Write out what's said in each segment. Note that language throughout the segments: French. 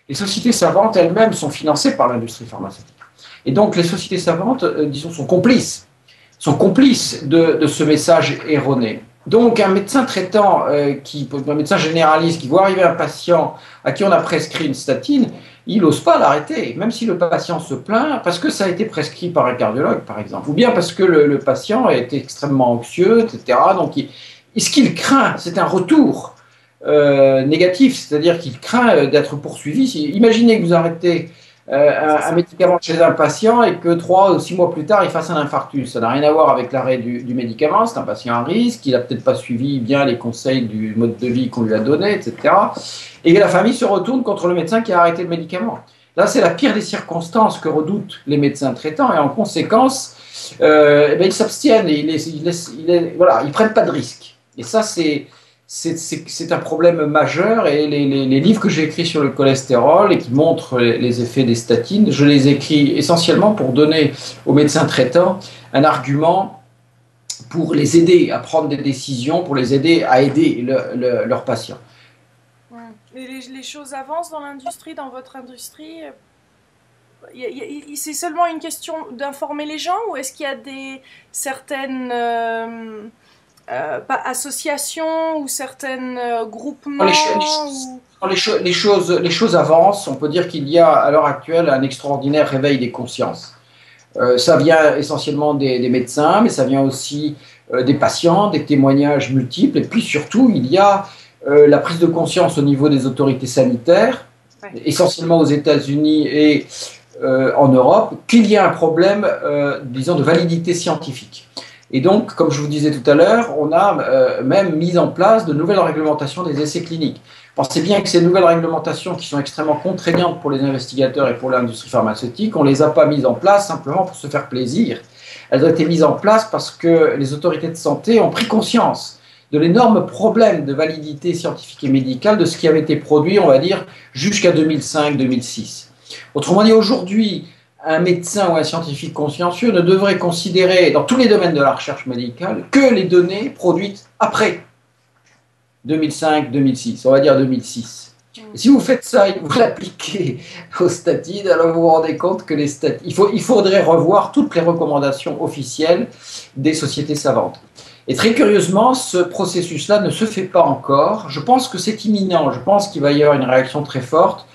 Les sociétés savantes elles-mêmes sont financées par l'industrie pharmaceutique. Et donc les sociétés savantes, disons, sont complices de ce message erroné. Donc un médecin traitant, un médecin généraliste qui voit arriver un patient à qui on a prescrit une statine, il n'ose pas l'arrêter, même si le patient se plaint, parce que ça a été prescrit par un cardiologue, par exemple, ou bien parce que le patient a été extrêmement anxieux, etc. Donc, ce qu'il craint, c'est un retour négatif, c'est-à-dire qu'il craint d'être poursuivi. Imaginez que vous arrêtez un médicament chez un patient et que 3 ou 6 mois plus tard, il fasse un infarctus. Ça n'a rien à voir avec l'arrêt du médicament, c'est un patient à risque, il n'a peut-être pas suivi bien les conseils du mode de vie qu'on lui a donné, etc. Et la famille se retourne contre le médecin qui a arrêté le médicament. Là, c'est la pire des circonstances que redoutent les médecins traitants et en conséquence, ils s'abstiennent et ils ne prennent pas de risques. Et ça, c'est un problème majeur et les livres que j'ai écrits sur le cholestérol et qui montrent les effets des statines, je les écris essentiellement pour donner aux médecins traitants un argument pour les aider à prendre des décisions, pour les aider à aider leurs patients. Et les choses avancent dans l'industrie, dans votre industrie? C'est seulement une question d'informer les gens ou est-ce qu'il y a certaines associations ou certains groupements les choses avancent. On peut dire qu'il y a à l'heure actuelle un extraordinaire réveil des consciences. Ça vient essentiellement des médecins, mais ça vient aussi des patients, des témoignages multiples. Et puis surtout, il y a la prise de conscience au niveau des autorités sanitaires, essentiellement aux États-Unis et en Europe, qu'il y a un problème, disons, de validité scientifique. Et donc, comme je vous disais tout à l'heure, on a même mis en place de nouvelles réglementations des essais cliniques. Pensez bien que ces nouvelles réglementations qui sont extrêmement contraignantes pour les investigateurs et pour l'industrie pharmaceutique, on ne les a pas mises en place simplement pour se faire plaisir. Elles ont été mises en place parce que les autorités de santé ont pris conscience de l'énorme problème de validité scientifique et médicale de ce qui avait été produit, on va dire, jusqu'à 2005-2006. Autrement dit, aujourd'hui, un médecin ou un scientifique consciencieux ne devrait considérer, dans tous les domaines de la recherche médicale, que les données produites après 2005-2006, on va dire 2006. Et si vous faites ça et que vous l'appliquez aux statines, alors vous vous rendez compte que les statines, il faudrait revoir toutes les recommandations officielles des sociétés savantes. Et très curieusement, ce processus-là ne se fait pas encore. Je pense que c'est imminent, je pense qu'il va y avoir une réaction très forte.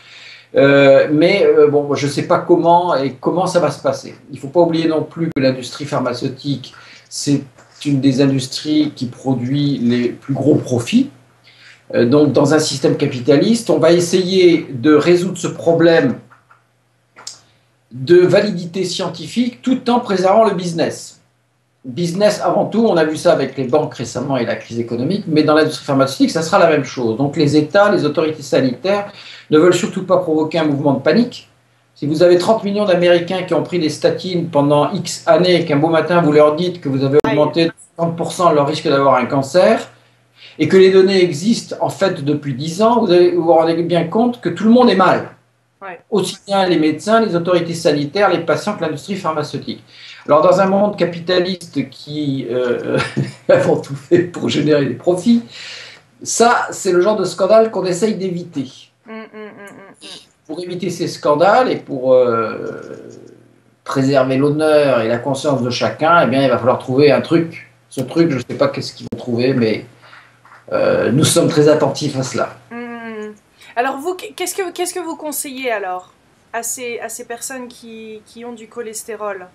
Bon, je ne sais pas comment ça va se passer. Il ne faut pas oublier non plus que l'industrie pharmaceutique, c'est une des industries qui produit les plus gros profits. Donc, dans un système capitaliste, on va essayer de résoudre ce problème de validité scientifique tout en préservant le business. Business avant tout, on a vu ça avec les banques récemment et la crise économique, mais dans l'industrie pharmaceutique, ça sera la même chose. Donc les États, les autorités sanitaires ne veulent surtout pas provoquer un mouvement de panique. Si vous avez 30 millions d'Américains qui ont pris des statines pendant X années et qu'un beau matin vous leur dites que vous avez augmenté de 50% leur risque d'avoir un cancer et que les données existent en fait depuis 10 ans, vous vous rendez bien compte que tout le monde est mal. Aussi bien les médecins, les autorités sanitaires, les patients que l'industrie pharmaceutique. Alors, dans un monde capitaliste qui avant tout fait pour générer des profits, ça, c'est le genre de scandale qu'on essaye d'éviter. Pour éviter ces scandales et pour préserver l'honneur et la conscience de chacun, eh bien, il va falloir trouver un truc. Ce truc, je ne sais pas qu'est-ce qu'ils vont trouver, mais nous sommes très attentifs à cela. Alors, vous, qu'est-ce que vous conseillez alors à ces personnes qui ont du cholestérol?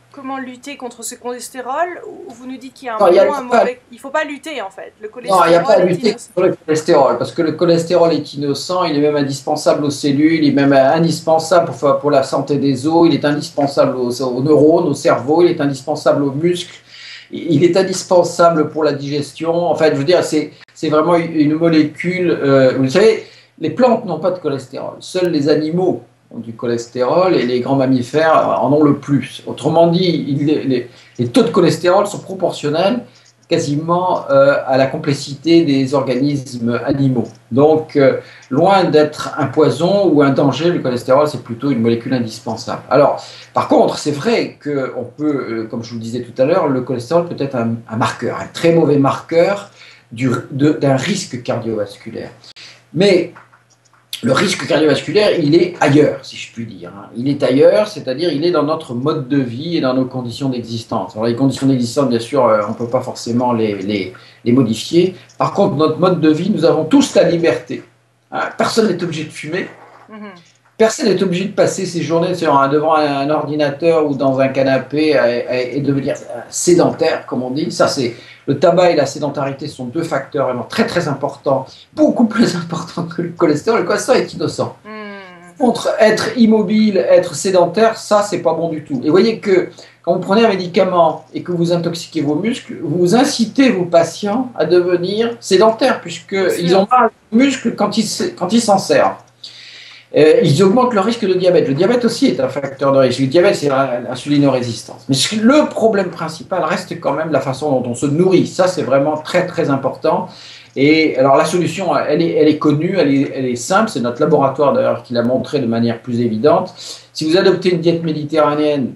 Comment lutter contre ce cholestérol? Ou vous nous dites qu'il y a un mauvais... Il ne faut pas lutter en fait. Le cholestérol, non, il n'y a pas à lutter contre le cholestérol, parce que le cholestérol est innocent, il est même indispensable aux cellules, il est même indispensable pour la santé des os, il est indispensable aux neurones, au cerveau, il est indispensable aux muscles, il est indispensable pour la digestion. En fait, je veux dire, c'est vraiment une molécule... vous savez, les plantes n'ont pas de cholestérol, seuls les animaux ont du cholestérol et les grands mammifères en ont le plus. Autrement dit, les taux de cholestérol sont proportionnels quasiment à la complexité des organismes animaux. Donc, loin d'être un poison ou un danger, le cholestérol, c'est plutôt une molécule indispensable. Alors, par contre, c'est vrai qu'on peut, comme je vous le disais tout à l'heure, le cholestérol peut être un marqueur, un très mauvais marqueur d'un risque cardiovasculaire. Mais le risque cardiovasculaire, il est ailleurs, si je puis dire. Il est ailleurs, c'est-à-dire il est dans notre mode de vie et dans nos conditions d'existence. Alors les conditions d'existence, bien sûr, on ne peut pas forcément les modifier. Par contre, notre mode de vie, nous avons tous la liberté. Personne n'est obligé de fumer. Personne n'est obligé de passer ses journées devant un ordinateur ou dans un canapé et devenir sédentaire, comme on dit. Ça, c'est le tabac et la sédentarité sont deux facteurs vraiment très très importants, beaucoup plus importants que le cholestérol. Le cholestérol est innocent. Contre être immobile, être sédentaire, ça, c'est pas bon du tout. Et vous voyez que quand vous prenez un médicament et que vous intoxiquez vos muscles, vous incitez vos patients à devenir sédentaires, puisqu'ils ont mal aux muscles quand ils s'en servent. Ils augmentent le risque de diabète. Le diabète aussi est un facteur de risque. Le diabète, c'est l'insulinorésistance. Mais le problème principal reste quand même la façon dont on se nourrit. Ça, c'est vraiment très, très important. Et alors, la solution, elle est connue, elle est simple. C'est notre laboratoire, d'ailleurs, qui l'a montré de manière plus évidente. Si vous adoptez une diète méditerranéenne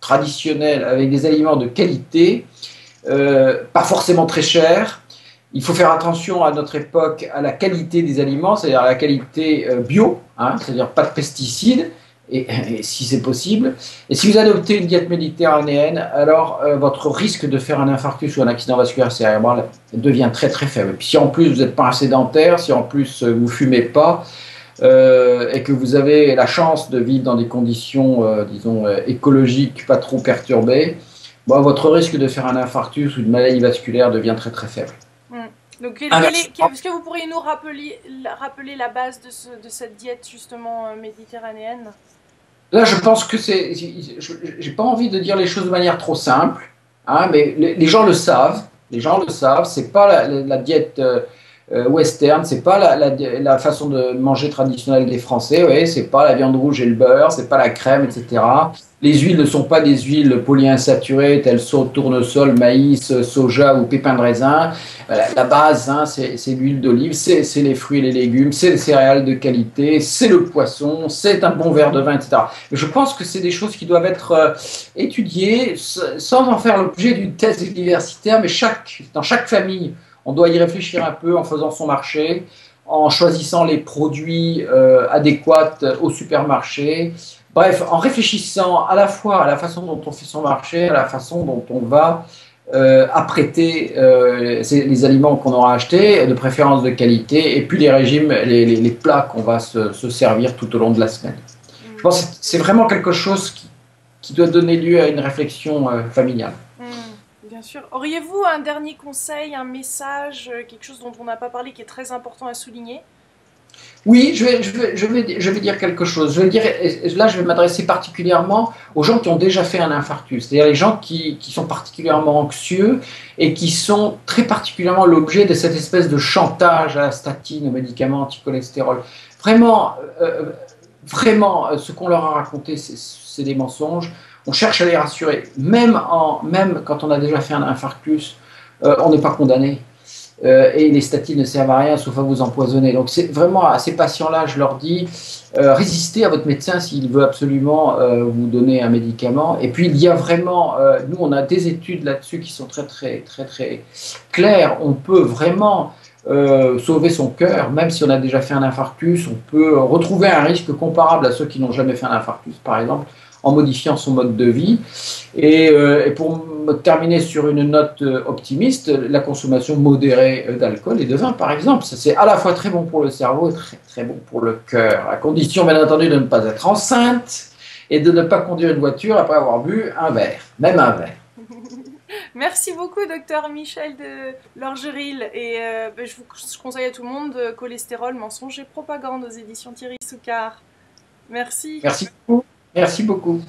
traditionnelle avec des aliments de qualité, pas forcément très chers, il faut faire attention à notre époque à la qualité des aliments, c'est-à-dire à la qualité bio, c'est-à-dire pas de pesticides, et si c'est possible. Et si vous adoptez une diète méditerranéenne, alors votre risque de faire un infarctus ou un accident vasculaire cérébral devient très très faible. Et puis si en plus vous n'êtes pas un sédentaire, si en plus vous ne fumez pas, et que vous avez la chance de vivre dans des conditions, disons, écologiques, pas trop perturbées, votre risque de faire un infarctus ou une maladie vasculaire devient très très faible. Donc, est-ce que vous pourriez nous rappeler la base de cette diète justement méditerranéenne? Là, je pense que j'ai pas envie de dire les choses de manière trop simple, mais les gens le savent. Les gens le savent. C'est pas la diète western, c'est pas la façon de manger traditionnelle des Français. Ouais, c'est pas la viande rouge et le beurre, c'est pas la crème, etc. Les huiles ne sont pas des huiles polyinsaturées telles tournesol, maïs, soja ou pépins de raisin. La base, c'est l'huile d'olive, c'est les fruits et les légumes, c'est les céréales de qualité, c'est le poisson, c'est un bon verre de vin, etc. Mais je pense que c'est des choses qui doivent être étudiées sans en faire l'objet d'une thèse universitaire, mais dans chaque famille, on doit y réfléchir un peu en faisant son marché, en choisissant les produits adéquats au supermarché. Bref, en réfléchissant à la fois à la façon dont on fait son marché, à la façon dont on va apprêter les aliments qu'on aura achetés, de préférence de qualité, et puis les régimes, les plats qu'on va se servir tout au long de la semaine. Je pense que c'est vraiment quelque chose qui doit donner lieu à une réflexion familiale. Bien sûr. Auriez-vous un dernier conseil, un message, quelque chose dont on n'a pas parlé qui est très important à souligner? Oui, je vais dire quelque chose. Là, je vais m'adresser particulièrement aux gens qui ont déjà fait un infarctus, c'est-à-dire les gens qui sont particulièrement anxieux et qui sont très particulièrement l'objet de cette espèce de chantage à la statine, aux médicaments anti-cholestérol. Vraiment, ce qu'on leur a raconté, c'est des mensonges. On cherche à les rassurer. Même quand on a déjà fait un infarctus, on n'est pas condamné. Et les statines ne servent à rien sauf à vous empoisonner. Donc c'est vraiment à ces patients-là, je leur dis, résistez à votre médecin s'il veut absolument vous donner un médicament. Et puis il y a vraiment, nous on a des études là-dessus qui sont très très très très claires. On peut vraiment sauver son cœur, même si on a déjà fait un infarctus. On peut retrouver un risque comparable à ceux qui n'ont jamais fait un infarctus, par exemple, en modifiant son mode de vie. Et pour terminer sur une note optimiste, la consommation modérée d'alcool et de vin, par exemple, c'est à la fois très bon pour le cerveau et très, très bon pour le cœur, à condition, bien entendu, de ne pas être enceinte et de ne pas conduire une voiture après avoir bu un verre, même un verre. Merci beaucoup, docteur Michel de Lorgeril. Et je conseille à tout le monde Cholestérol, mensonge et propagande aux éditions Thierry Soucard. Merci. Merci beaucoup. Merci beaucoup.